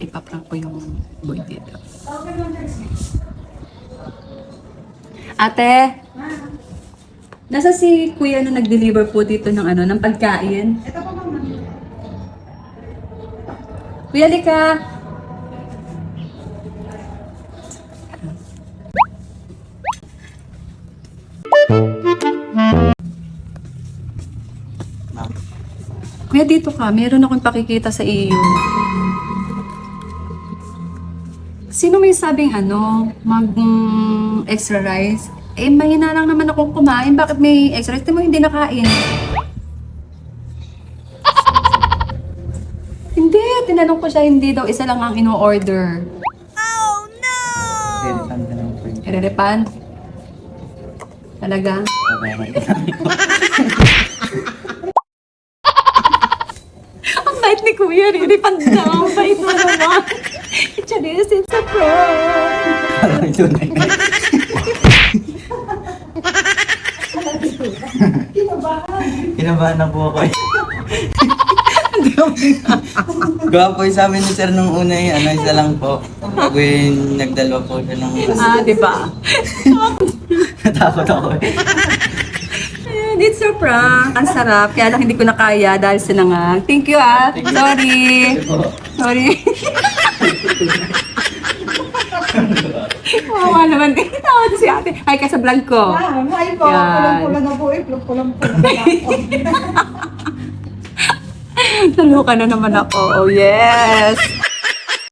Ipaprank ko yung boy dito. Ate! Nasa si kuya na nag-deliver po dito ng ng pagkain? Ito pa mama. Kuya, lika! Kuya, dito ka. Meron akong pakikita sa iyo. Sino may sabing mag-extra rice? Eh, mahina lang naman akong kumain. Bakit may extra rice? Di mo hindi nakain. Hindi, tinanong ko siya, hindi daw. Isa lang ang ino-order. Refund ka naman po yun. Irerepand? Talaga? Ang bait ni Kuya, re-refund daw. Ang bait mo naman. Charis, it's a prank. Parang ito na yun. Kinabahan na po ako eh. Gawa po yung sabi ni sir nung una isa lang po. Bago yung nagdalawa po siya ng Di ba? natakot ako eh. It's a prank. Ang sarap. Kaya lang hindi ko na kaya dahil sinangag. Thank you Sorry. Sorry. Wawa naman din. Tawa si ate. Hi ka sa vlog ko. Ay po, Yan. pulang-pula na po eh. Pulang-pula na. Naluka na naman ako. Oh yes.